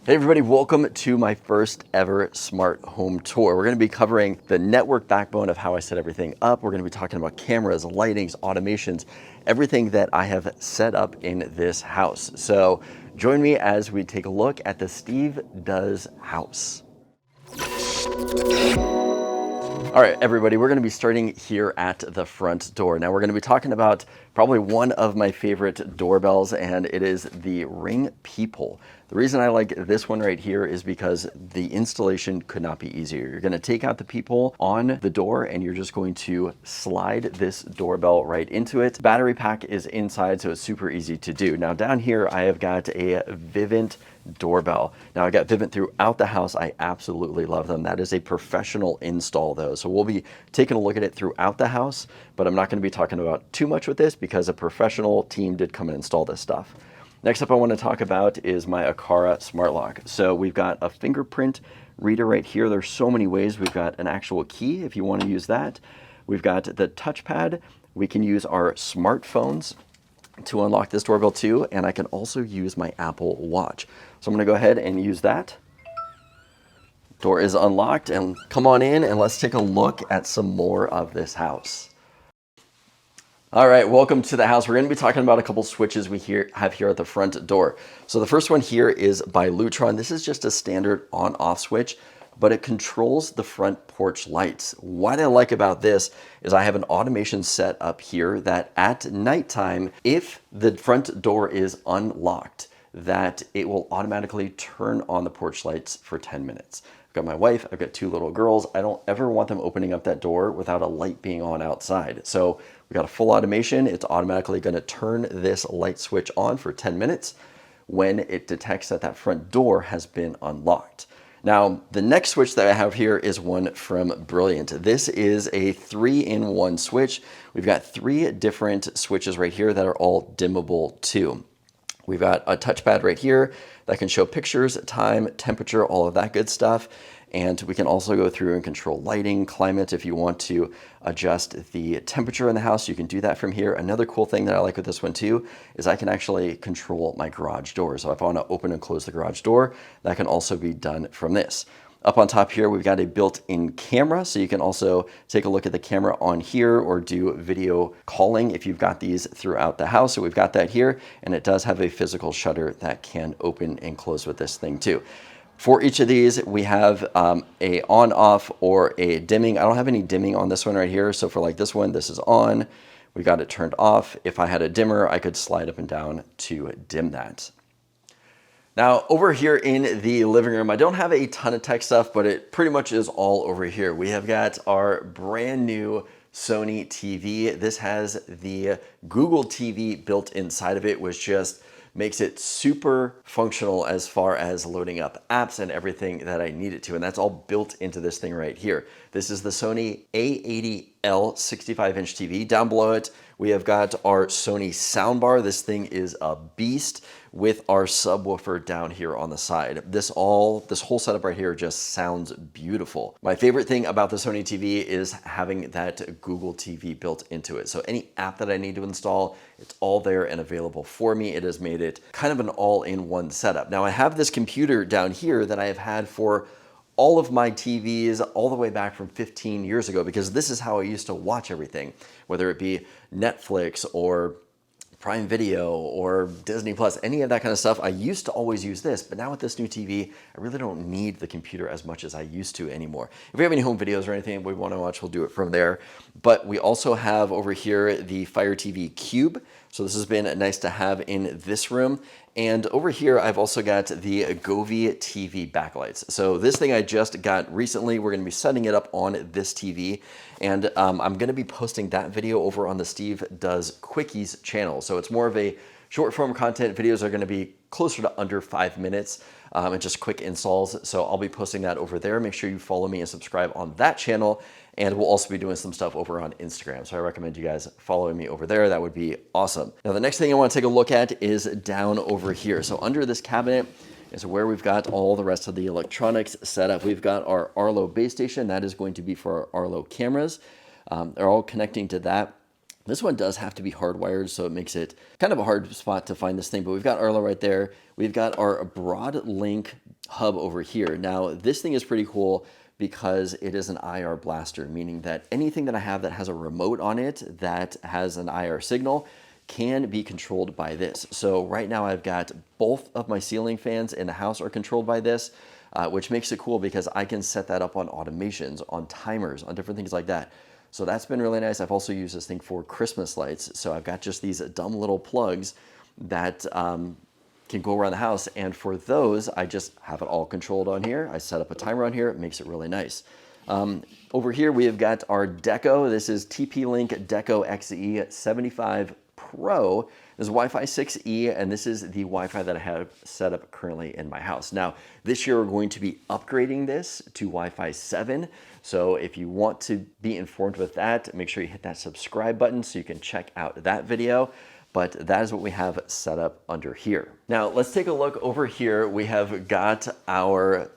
Hey everybody, welcome to my first ever smart home tour. We're going to be covering the network backbone of how I set everything up. We're going to be talking about cameras, lightings, automations, everything that I have set up in this house. So join me as we take a look at the Steve Does house. All right, everybody, we're going to be starting here at the front door. Now we're going to be talking about probably one of my favorite doorbells, and it is the Ring Peephole. The reason I like this one right here is because the installation could not be easier. You're going to take out the peephole on the door and you're just going to slide this doorbell right into it. Battery pack is inside, so it's super easy to do. Now down here, I have got a Vivint doorbell. Now I got Vivint throughout the house. I absolutely love them. That is a professional install though. So we'll be taking a look at it throughout the house, but I'm not going to be talking about too much with this because a professional team did come and install this stuff. Next up I want to talk about is my Aqara smart lock. So we've got a fingerprint reader right here. There's so many ways. We've got an actual key if you want to use that. We've got the touchpad. We can use our smartphones to unlock this doorbell too, and I can also use my Apple Watch. So I'm going to go ahead and use that. Door is unlocked, and come on in and let's take a look at some more of this house. All right, welcome to the house. We're going to be talking about a couple switches we have here at the front door. So the first one here is by Lutron. This is just a standard on-off switch, but it controls the front porch lights. What I like about this is I have an automation set up here that at nighttime, if the front door is unlocked, that it will automatically turn on the porch lights for 10 minutes. I've got my wife, I've got two little girls. I don't ever want them opening up that door without a light being on outside. So we got a full automation. It's automatically going to turn this light switch on for 10 minutes when it detects that that front door has been unlocked. Now, the next switch that I have here is one from Brilliant. This is a 3-in-1 switch. We've got 3 different switches right here that are all dimmable too. We've got a touchpad right here that can show pictures, time, temperature, all of that good stuff. And we can also go through and control lighting, climate. If you want to adjust the temperature in the house, you can do that from here. Another cool thing that I like with this one too is I can actually control my garage door. So if I want to open and close the garage door, that can also be done from this. Up on top here, we've got a built-in camera, so you can also take a look at the camera on here or do video calling if you've got these throughout the house. So we've got that here, and it does have a physical shutter that can open and close with this thing too. For each of these, we have a on-off or a dimming. I don't have any dimming on this one right here, so for like this one, this is on. We got it turned off. If I had a dimmer, I could slide up and down to dim that. Now, over here in the living room, I don't have a ton of tech stuff, but it pretty much is all over here. We have got our brand new Sony TV. This has the Google TV built inside of it, which just makes it super functional as far as loading up apps and everything that I need it to. And that's all built into this thing right here. This is the Sony A80L 65-inch TV. Down below it, we have got our Sony soundbar. This thing is a beast with our subwoofer down here on the side. This whole setup right here just sounds beautiful. My favorite thing about the Sony TV is having that Google TV built into it. So any app that I need to install, it's all there and available for me. It has made it kind of an all-in-one setup. Now I have this computer down here that I have had for all of my TVs all the way back from 15 years ago, because this is how I used to watch everything, whether it be Netflix or Prime Video or Disney Plus, any of that kind of stuff. I used to always use this, but now with this new TV, I really don't need the computer as much as I used to anymore. If we have any home videos or anything we want to watch, we'll do it from there. But we also have over here the Fire TV Cube. So this has been nice to have in this room. And over here, I've also got the Govee TV backlights. So this thing I just got recently. We're going to be setting it up on this TV. And I'm going to be posting that video over on the Steve Does Quickies channel. So it's more of a short form content. Videos are going to be closer to under 5 minutes and just quick installs. So I'll be posting that over there. Make sure you follow me and subscribe on that channel. And we'll also be doing some stuff over on Instagram. So I recommend you guys following me over there. That would be awesome. Now, the next thing I want to take a look at is down over here. So under this cabinet is where we've got all the rest of the electronics set up. We've got our Arlo base station. That is going to be for our Arlo cameras. They're all connecting to that. This one does have to be hardwired, so it makes it kind of a hard spot to find this thing, but we've got Orro right there. We've got our Broadlink hub over here. Now, this thing is pretty cool because it is an IR blaster, meaning that anything that I have that has a remote on it that has an IR signal can be controlled by this. So right now I've got both of my ceiling fans in the house are controlled by this, which makes it cool because I can set that up on automations, on timers, on different things like that. So that's been really nice. I've also used this thing for Christmas lights. So I've got just these dumb little plugs that can go around the house. And for those, I just have it all controlled on here. I set up a timer on here. It makes it really nice. Over here, we have got our Deco. This is TP-Link Deco XE 75 Pro. This is Wi-Fi 6E, and this is the Wi-Fi that I have set up currently in my house. Now, this year we're going to be upgrading this to Wi-Fi 7. So if you want to be informed with that, make sure you hit that subscribe button so you can check out that video. But that is what we have set up under here. Now, let's take a look over here. We have got our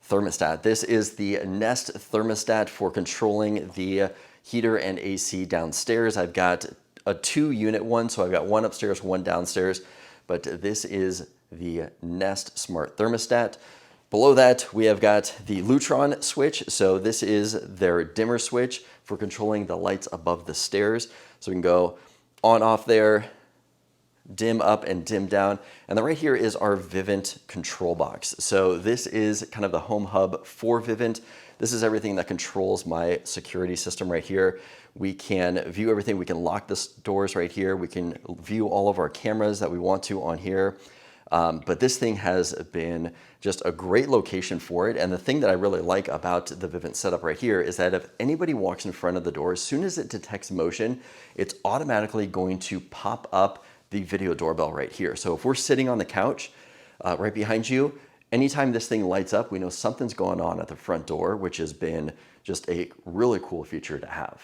thermostat. This is the Nest thermostat for controlling the heater and AC downstairs. I've got a 2-unit one, so I've got one upstairs, one downstairs, but this is the Nest Smart Thermostat. Below that, we have got the Lutron switch. So this is their dimmer switch for controlling the lights above the stairs. So we can go on, off there, dim up and dim down. And then right here is our Vivint control box. So this is kind of the home hub for Vivint. This is everything that controls my security system right here. We can view everything. We can lock the doors right here. We can view all of our cameras that we want to on here. But this thing has been just a great location for it. And the thing that I really like about the Vivint setup right here is that if anybody walks in front of the door, as soon as it detects motion, it's automatically going to pop up the video doorbell right here. So if we're sitting on the couch right behind you, anytime this thing lights up, we know something's going on at the front door, which has been just a really cool feature to have.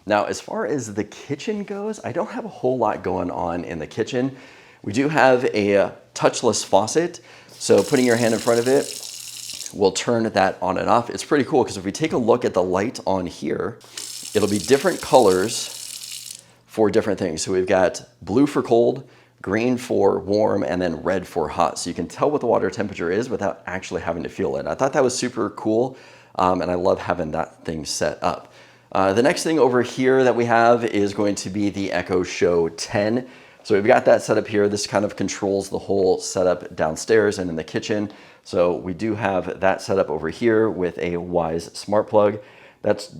Now, as far as the kitchen goes, I don't have a whole lot going on in the kitchen. We do have a touchless faucet. So putting your hand in front of it will turn that on and off. It's pretty cool because if we take a look at the light on here, it'll be different colors for different things. So we've got blue for cold, green for warm, and then red for hot. So you can tell what the water temperature is without actually having to feel it. I thought that was super cool, and I love having that thing set up. The next thing over here that we have is going to be the Echo Show 10. So we've got that set up here. This kind of controls the whole setup downstairs and in the kitchen. So we do have that set up over here with a Wise smart plug. That's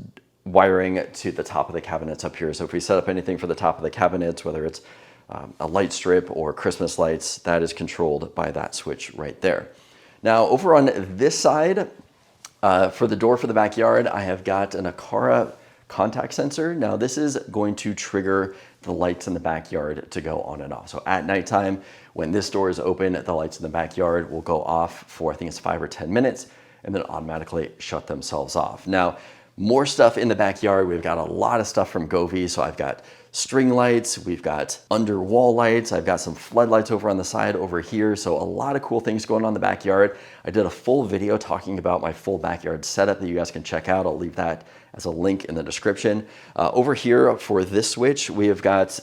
wiring to the top of the cabinets up here. So if we set up anything for the top of the cabinets, whether it's a light strip or Christmas lights, that is controlled by that switch right there. Now over on this side, for the door for the backyard, I have got an Aqara contact sensor. Now this is going to trigger the lights in the backyard to go on and off. So at nighttime, when this door is open, the lights in the backyard will go off for, I think it's 5 or 10 minutes, and then automatically shut themselves off. Now, more stuff in the backyard. We've got a lot of stuff from Govee. So I've got string lights, we've got under wall lights, I've got some floodlights over on the side over here. So a lot of cool things going on in the backyard. I did a full video talking about my full backyard setup that you guys can check out. I'll leave that as a link in the description. Over here for this switch, we have got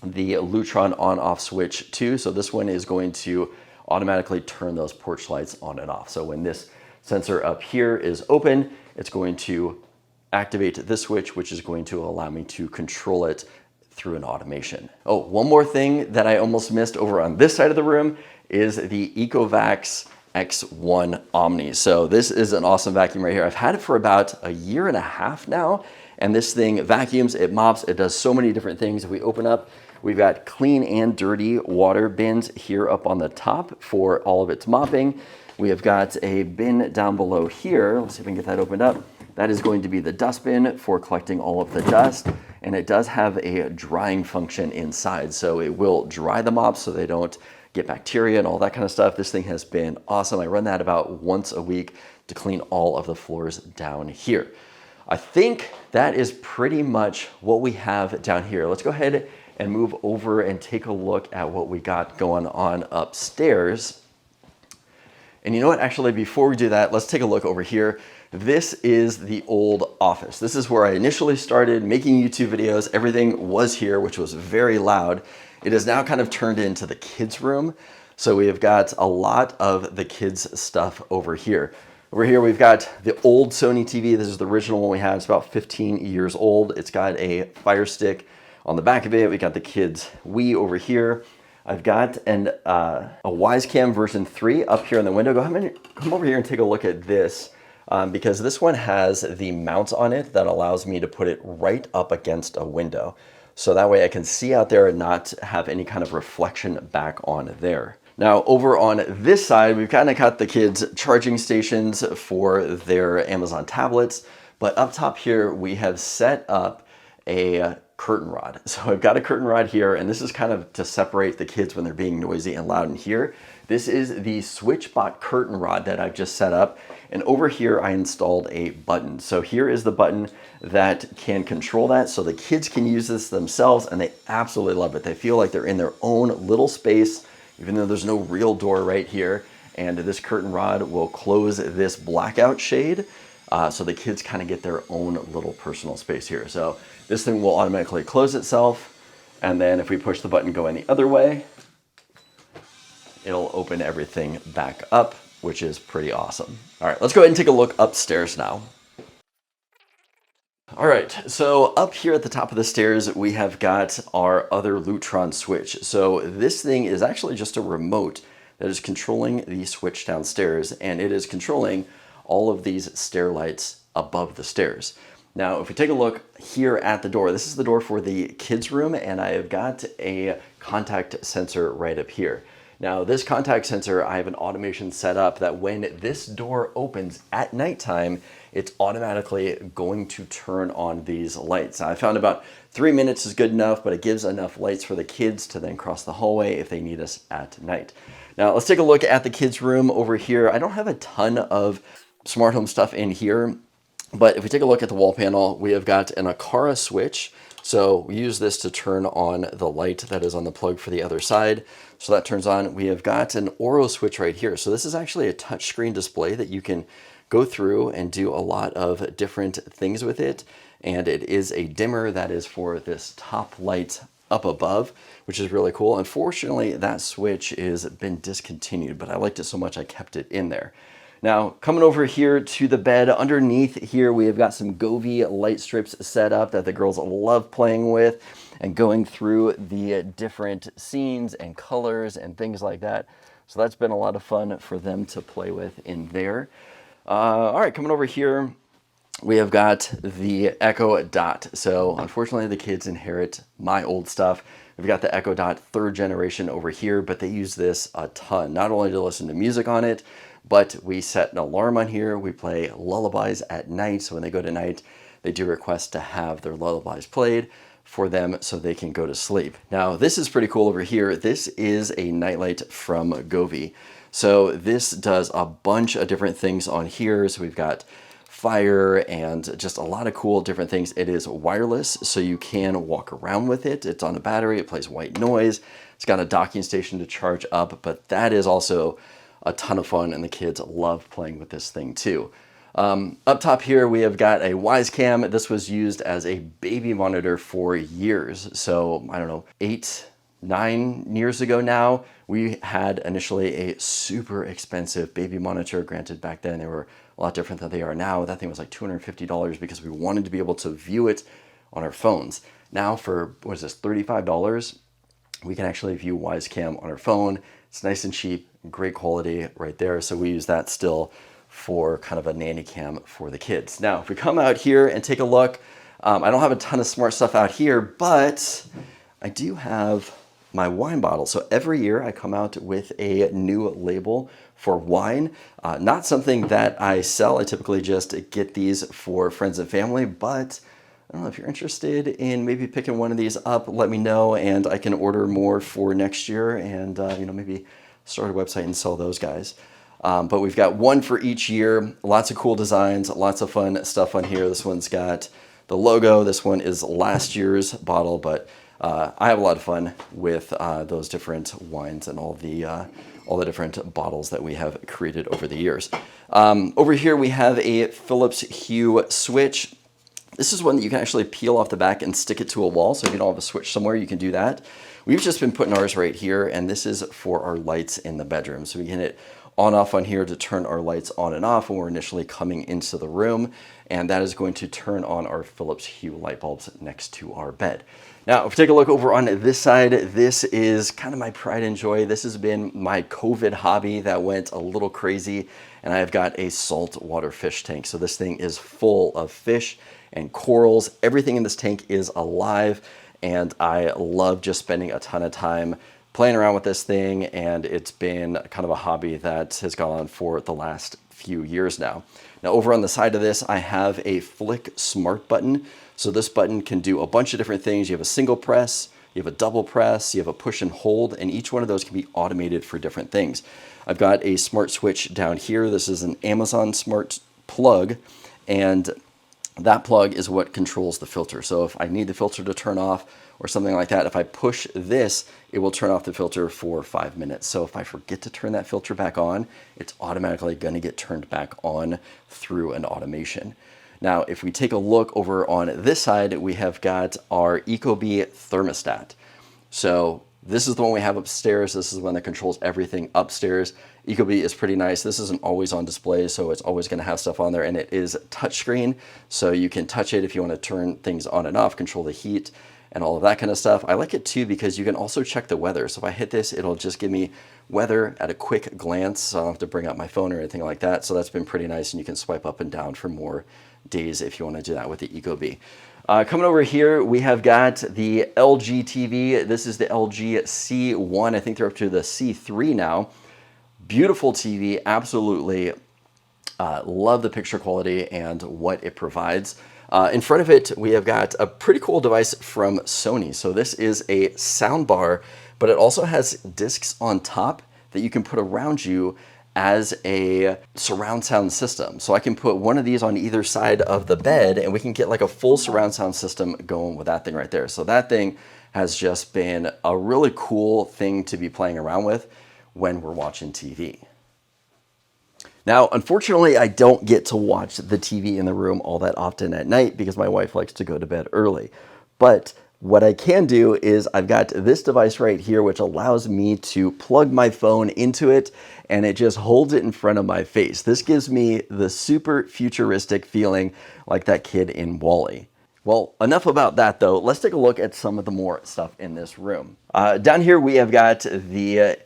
the Lutron on-off switch too. So this one is going to automatically turn those porch lights on and off. So when this sensor up here is open, it's going to activate this switch, which is going to allow me to control it through an automation. Oh, one more thing that I almost missed over on this side of the room is the Ecovacs X1 Omni. So this is an awesome vacuum right here. I've had it for about a year and a half now, and this thing vacuums, it mops, it does so many different things. If we open up, we've got clean and dirty water bins here up on the top for all of its mopping. We have got a bin down below here. Let's see if we can get that opened up. That is going to be the dust bin for collecting all of the dust. And it does have a drying function inside. So it will dry the mops so they don't get bacteria and all that kind of stuff. This thing has been awesome. I run that about once a week to clean all of the floors down here. I think that is pretty much what we have down here. Let's go ahead and move over and take a look at what we got going on upstairs. And you know what, actually, before we do that, let's take a look over here. This is the old office. This is where I initially started making YouTube videos. Everything was here, which was very loud. It is now kind of turned into the kids' room. So we have got a lot of the kids' stuff over here. Over here we've got the old Sony TV. This is the original one we have. It's about 15 years old. It's got a Fire Stick on the back of it. We got the kids' Wii over here. I've got a Wisecam version 3 up here in the window. Go ahead and come over here and take a look at this because this one has the mount on it that allows me to put it right up against a window. So that way I can see out there and not have any kind of reflection back on there. Now over on this side, we've kind of got the kids' charging stations for their Amazon tablets, but up top here, we have set up a curtain rod. So I've got a curtain rod here, and this is kind of to separate the kids when they're being noisy and loud in here. This is the SwitchBot curtain rod that I've just set up. And over here, I installed a button. So here is the button that can control that. So the kids can use this themselves, and they absolutely love it. They feel like they're in their own little space, even though there's no real door right here. And this curtain rod will close this blackout shade so the kids kind of get their own little personal space here. So this thing will automatically close itself. And then if we push the button going the other way, it'll open everything back up, which is pretty awesome. All right, let's go ahead and take a look upstairs now. All right, so up here at the top of the stairs, we have got our other Lutron switch. So this thing is actually just a remote that is controlling the switch downstairs, and it is controlling all of these stair lights above the stairs. Now, if we take a look here at the door, this is the door for the kids' room, and I have got a contact sensor right up here. Now, this contact sensor, I have an automation set up that when this door opens at nighttime, it's automatically going to turn on these lights. Now, I found about 3 minutes is good enough, but it gives enough lights for the kids to then cross the hallway if they need us at night. Now, let's take a look at the kids' room over here. I don't have a ton of smart home stuff in here, but if we take a look at the wall panel, we have got an Aqara switch. So we use this to turn on the light that is on the plug for the other side. So that turns on. We have got an Orro switch right here. So this is actually a touchscreen display that you can go through and do a lot of different things with it. And it is a dimmer that is for this top light up above, which is really cool. Unfortunately, that switch has been discontinued, but I liked it so much I kept it in there. Now, coming over here to the bed, underneath here, we have got some Govee light strips set up that the girls love playing with and going through the different scenes and colors and things like that. So that's been a lot of fun for them to play with in there. All right, coming over here, we have got the Echo Dot. So unfortunately, the kids inherit my old stuff. We've got the Echo Dot 3rd generation over here, but they use this a ton, not only to listen to music on it, but we set an alarm on here. We play lullabies at night. So when they go to night, they do request to have their lullabies played for them so they can go to sleep. Now, this is pretty cool over here. This is a nightlight from Govee. So this does a bunch of different things on here. So we've got fire and just a lot of cool different things. It is wireless, so you can walk around with it. It's on a battery. It plays white noise. It's got a docking station to charge up, but that is also a ton of fun, and the kids love playing with this thing too. Up top here, we have got a Wisecam. This was used as a baby monitor for years. So I don't know, 8-9 years ago now, we had initially a super expensive baby monitor. Granted, back then they were a lot different than they are now. That thing was like $250 because we wanted to be able to view it on our phones. Now for, what is this, $35, we can actually view Wisecam on our phone. It's nice and cheap, great quality right there. So we use that still for kind of a nanny cam for the kids. Now, if we come out here and take a look, I don't have a ton of smart stuff out here, but I do have my wine bottle. So every year I come out with a new label for wine. Not something that I sell. I typically just get these for friends and family, but I don't know if you're interested in maybe picking one of these up, let me know, and I can order more for next year and maybe start a website and sell those guys. But we've got one for each year, lots of cool designs, lots of fun stuff on here. This one's got the logo. This one is last year's bottle, but I have a lot of fun with those different wines and all the different bottles that we have created over the years. Over here we have a Philips Hue switch. This is one that you can actually peel off the back and stick it to a wall. So if you don't have a switch somewhere, you can do that. We've just been putting ours right here, and this is for our lights in the bedroom. So we can hit on off on here to turn our lights on and off when we're initially coming into the room. And that is going to turn on our Philips Hue light bulbs next to our bed. Now, if we take a look over on this side, this is kind of my pride and joy. This has been my COVID hobby that went a little crazy, and I've got a saltwater fish tank. So this thing is full of fish and corals. Everything in this tank is alive, and I love just spending a ton of time playing around with this thing, and it's been kind of a hobby that has gone on for the last few years now. Now over on the side of this, I have a Flick Smart button. So this button can do a bunch of different things. You have a single press, you have a double press, you have a push and hold, and each one of those can be automated for different things. I've got a smart switch down here. This is an Amazon smart plug, and that plug is what controls the filter. So if I need the filter to turn off or something like that, if I push this, it will turn off the filter for 5 minutes. So if I forget to turn that filter back on, it's automatically going to get turned back on through an automation. Now, if we take a look over on this side, we have got our Ecobee thermostat. So this is the one we have upstairs. This is the one that controls everything upstairs. Ecobee is pretty nice. This isn't always on display, so it's always going to have stuff on there, and it is touchscreen. So you can touch it if you want to turn things on and off, control the heat, and all of that kind of stuff. I like it too because you can also check the weather. So if I hit this, it'll just give me weather at a quick glance. So I don't have to bring up my phone or anything like that. So that's been pretty nice, and you can swipe up and down for more days if you want to do that with the Ecobee. Coming over here, we have got the LG TV. This is the LG C1. I think they're up to the C3 now. Beautiful TV, absolutely. Love the picture quality and what it provides. In front of it, we have got a pretty cool device from Sony. So this is a sound bar, but it also has discs on top that you can put around you as a surround sound system. So I can put one of these on either side of the bed, and we can get like a full surround sound system going with that thing right there. So that thing has just been a really cool thing to be playing around with when we're watching TV. Now, unfortunately, I don't get to watch the TV in the room all that often at night because my wife likes to go to bed early. But what I can do is I've got this device right here, which allows me to plug my phone into it, and it just holds it in front of my face. This gives me the super futuristic feeling like that kid in WALL-E. Well, enough about that though. Let's take a look at some of the more stuff in this room. Down here we have got the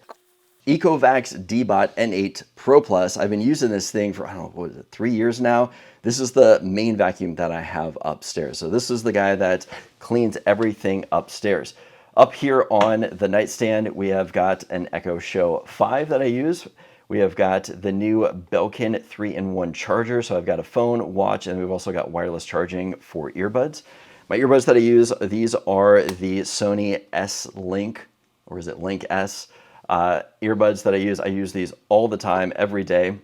Ecovacs D-Bot N8 Pro Plus. I've been using this thing for, I don't know, what is it, 3 years now? This is the main vacuum that I have upstairs. So this is the guy that cleans everything upstairs. Up here on the nightstand, we have got an Echo Show 5 that I use. We have got the new Belkin 3-in-1 charger. So I've got a phone, watch, and we've also got wireless charging for earbuds. My earbuds that I use, these are the Sony S-Link, or is it Link S? Earbuds that I use these all the time, every day.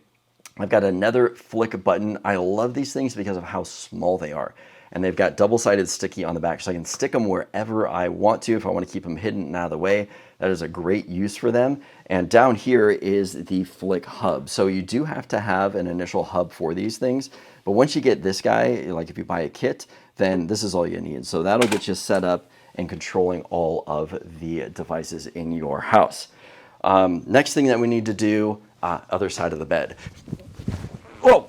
I've got another Flick button. I love these things because of how small they are. And they've got double-sided sticky on the back, so I can stick them wherever I want to if I want to keep them hidden and out of the way. That is a great use for them. And down here is the Flick hub. So you do have to have an initial hub for these things. But once you get this guy, like if you buy a kit, then this is all you need. So that'll get you set up and controlling all of the devices in your house. Next thing that we need to do, other side of the bed. Whoa!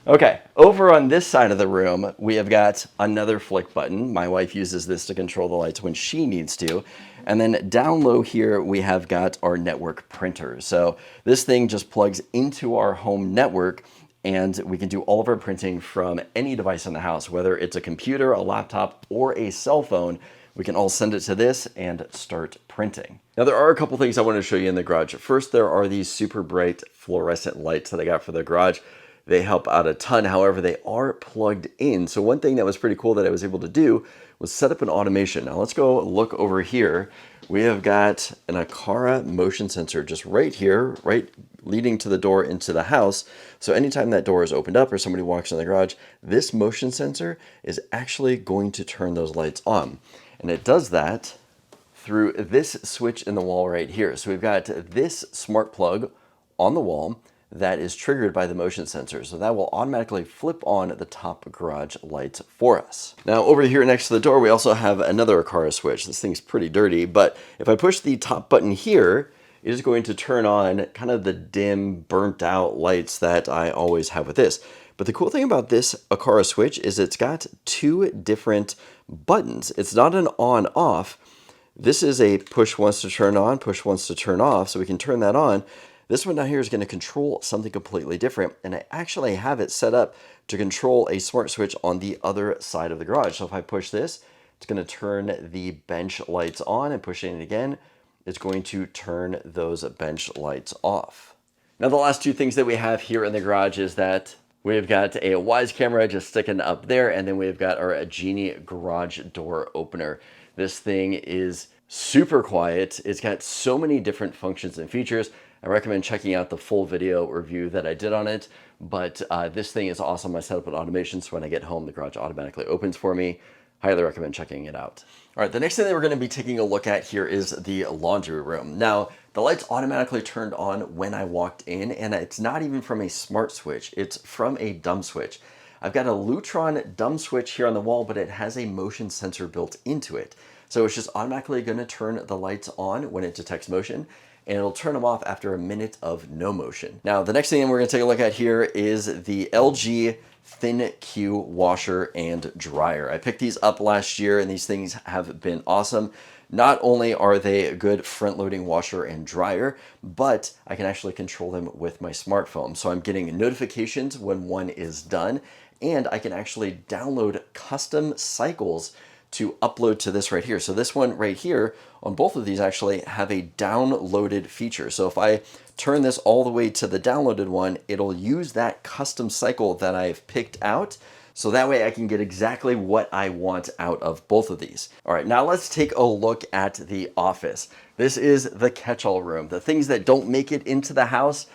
Okay, over on this side of the room, we have got another Flick button. My wife uses this to control the lights when she needs to. And then down low here, we have got our network printer. So this thing just plugs into our home network, and we can do all of our printing from any device in the house, whether it's a computer, a laptop, or a cell phone. We can all send it to this and start printing. Now there are a couple things I want to show you in the garage. First, there are these super bright fluorescent lights that I got for the garage. They help out a ton. However, they are plugged in. So one thing that was pretty cool that I was able to do was set up an automation. Now let's go look over here. We have got an Aqara motion sensor just right here, right leading to the door into the house. So anytime that door is opened up or somebody walks in the garage, this motion sensor is actually going to turn those lights on. And it does that through this switch in the wall right here. So we've got this smart plug on the wall. that is triggered by the motion sensor. So that will automatically flip on the top garage lights for us. Now over here next to the door, we also have another Aquarium switch. This thing's pretty dirty, but if I push the top button here, it is going to turn on kind of the dim, burnt out lights that I always have with this. But the cool thing about this Aquarium switch is it's got two different buttons. It's not an on-off. This is a push once to turn on, push once to turn off, so we can turn that on. This one down here is going to control something completely different, and I actually have it set up to control a smart switch on the other side of the garage. So if I push this, it's going to turn the bench lights on, and pushing it again, it's going to turn those bench lights off. Now the last two things that we have here in the garage is that we've got a Wise camera just sticking up there, and then we've got our Genie garage door opener. This thing is super quiet. It's got so many different functions and features. I recommend checking out the full video review that I did on it, but this thing is awesome. I set up an automation, so when I get home, the garage automatically opens for me. Highly recommend checking it out. All right, the next thing that we're going to be taking a look at here is the laundry room. Now, the lights automatically turned on when I walked in, and it's not even from a smart switch. It's from a dumb switch. I've got a Lutron dumb switch here on the wall, but it has a motion sensor built into it. So it's just automatically going to turn the lights on when it detects motion, and it'll turn them off after a minute of no motion. Now, the next thing we're going to take a look at here is the LG Thin Q washer and dryer. I picked these up last year, and these things have been awesome. Not only are they a good front-loading washer and dryer, but I can actually control them with my smartphone. So I'm getting notifications when one is done, and I can actually download custom cycles to upload to this right here. So this one right here, on both of these actually have a downloaded feature. So if I turn this all the way to the downloaded one, it'll use that custom cycle that I've picked out. So that way I can get exactly what I want out of both of these. All right, now let's take a look at the office. This is the catch-all room. The things that don't make it into the house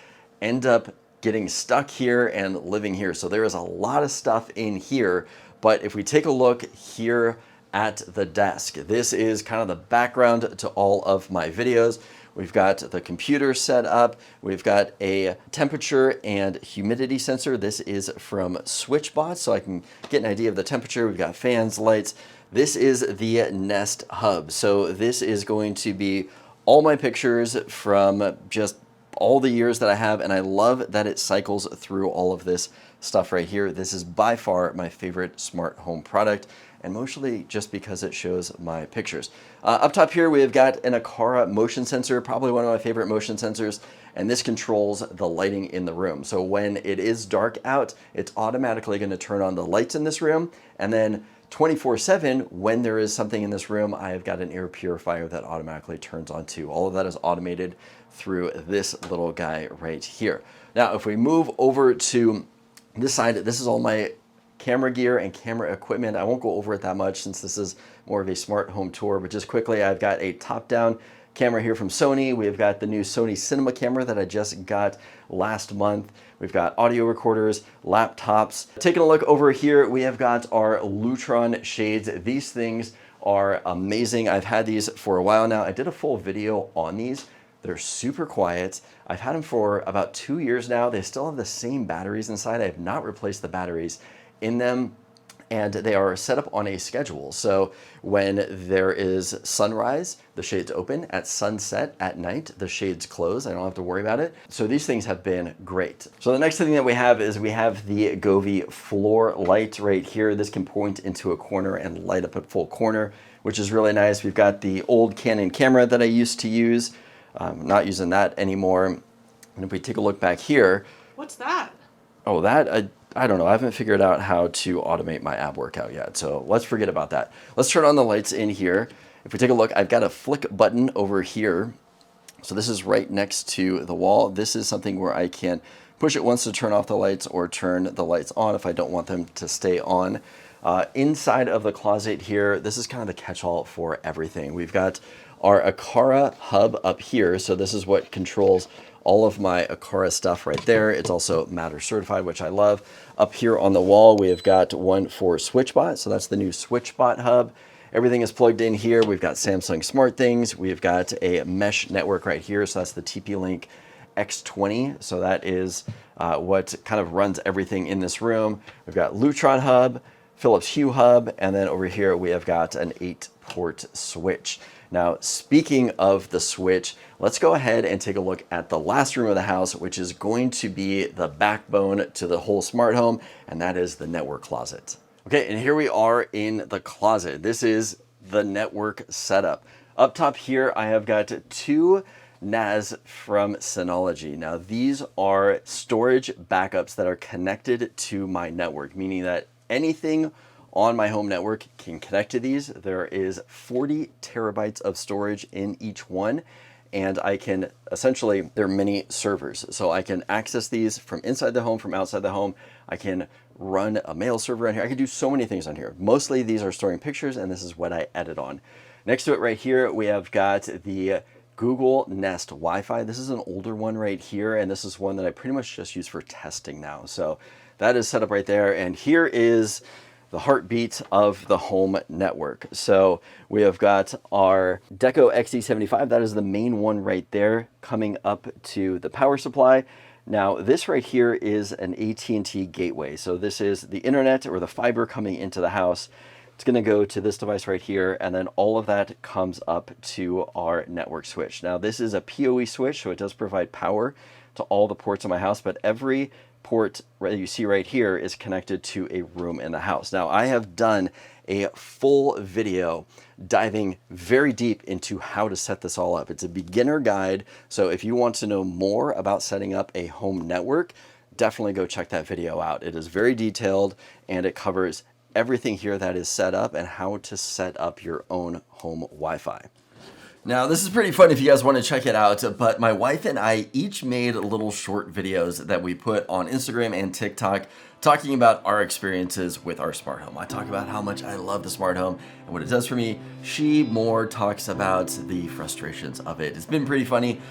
end up getting stuck here and living here. So there is a lot of stuff in here, but if we take a look here at the desk, this is kind of the background to all of my videos. We've got the computer set up. We've got a temperature and humidity sensor. This is from SwitchBot, so I can get an idea of the temperature. We've got fans, lights. This is the Nest Hub. So this is going to be all my pictures from just all the years that I have, and I love that it cycles through all of this stuff right here. This is by far my favorite smart home product, and mostly just because it shows my pictures. Up top here, we've got an Aquarium motion sensor, probably one of my favorite motion sensors, and this controls the lighting in the room. So when it is dark out, it's automatically going to turn on the lights in this room, and then 24/7, when there is something in this room, I've got an air purifier that automatically turns on too. All of that is automated through this little guy right here. Now, if we move over to this side, this is all my camera gear and camera equipment. I won't go over it that much since this is more of a smart home tour, but just quickly, I've got a top-down camera here from Sony. We've got the new Sony Cinema camera that I just got last month. We've got audio recorders, laptops. Taking a look over here, we have got our Lutron shades. These things are amazing. I've had these for a while now. I did a full video on these. They're super quiet. I've had them for about 2 years now. They still have the same batteries inside. I have not replaced the batteries in them, and they are set up on a schedule. So when there is sunrise, the shades open. At sunset at night, the shades close. I don't have to worry about it. So these things have been great. So the next thing that we have is we have the Govee floor light right here. This can point into a corner and light up a full corner, which is really nice. We've got the old Canon camera that I used to use. I'm not using that anymore. And if we take a look back here. What's that? Oh, that, I don't know. I haven't figured out how to automate my ab workout yet. So let's forget about that. Let's turn on the lights in here. If we take a look, I've got a flick button over here. So this is right next to the wall. This is something where I can push it once to turn off the lights or turn the lights on if I don't want them to stay on. Inside of the closet here, this is kind of the catch-all for everything. We've got our Aquarium hub up here. So this is what controls all of my Aquarium stuff right there. It's also Matter certified, which I love. Up here on the wall, we have got one for SwitchBot. So that's the new SwitchBot hub. Everything is plugged in here. We've got Samsung Smart Things. We've got a mesh network right here. So that's the TP-Link X20. So that is what kind of runs everything in this room. We've got Lutron hub, Philips Hue hub, and then over here we have got an 8-port switch. Now, speaking of the switch, let's go ahead and take a look at the last room of the house, which is going to be the backbone to the whole smart home, and that is the network closet. Okay, and here we are in the closet. This is the network setup. Up top here, I have got 2 NAS from Synology. Now, these are storage backups that are connected to my network, meaning that anything on my home network can connect to these. There is 40 terabytes of storage in each one, and I can essentially, they're mini servers. So I can access these from inside the home, from outside the home. I can run a mail server on here. I can do so many things on here. Mostly these are storing pictures, and this is what I edit on. Next to it right here, we have got the Google Nest Wi-Fi. This is an older one right here, and this is one that I pretty much just use for testing now. So that is set up right there, and here is the heartbeat of the home network. So we have got our Deco XD75. That is the main one right there coming up to the power supply. Now this right here is an AT&T gateway. So this is the internet or the fiber coming into the house. It's going to go to this device right here, and then all of that comes up to our network switch. Now this is a PoE switch, so it does provide power to all the ports in my house, but every port that you see right here is connected to a room in the house. Now, I have done a full video diving very deep into how to set this all up. It's a beginner guide, so if you want to know more about setting up a home network, definitely go check that video out. It is very detailed, and it covers everything here that is set up and how to set up your own home Wi-Fi. Now, this is pretty fun if you guys want to check it out, but my wife and I each made little short videos that we put on Instagram and TikTok talking about our experiences with our smart home. I talk about how much I love the smart home and what it does for me. She more talks about the frustrations of it. It's been pretty funny.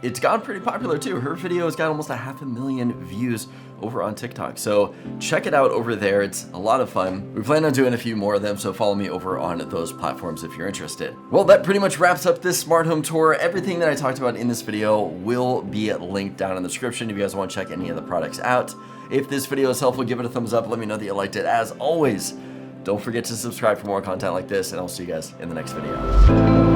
It's gotten pretty popular too. Her video has got almost 500,000 views over on TikTok. So check it out over there. It's a lot of fun. We plan on doing a few more of them, so follow me over on those platforms if you're interested. Well, that pretty much wraps up this smart home tour. Everything that I talked about in this video will be linked down in the description if you guys want to check any of the products out. If this video is helpful, give it a thumbs up. Let me know that you liked it. As always, don't forget to subscribe for more content like this, and I'll see you guys in the next video.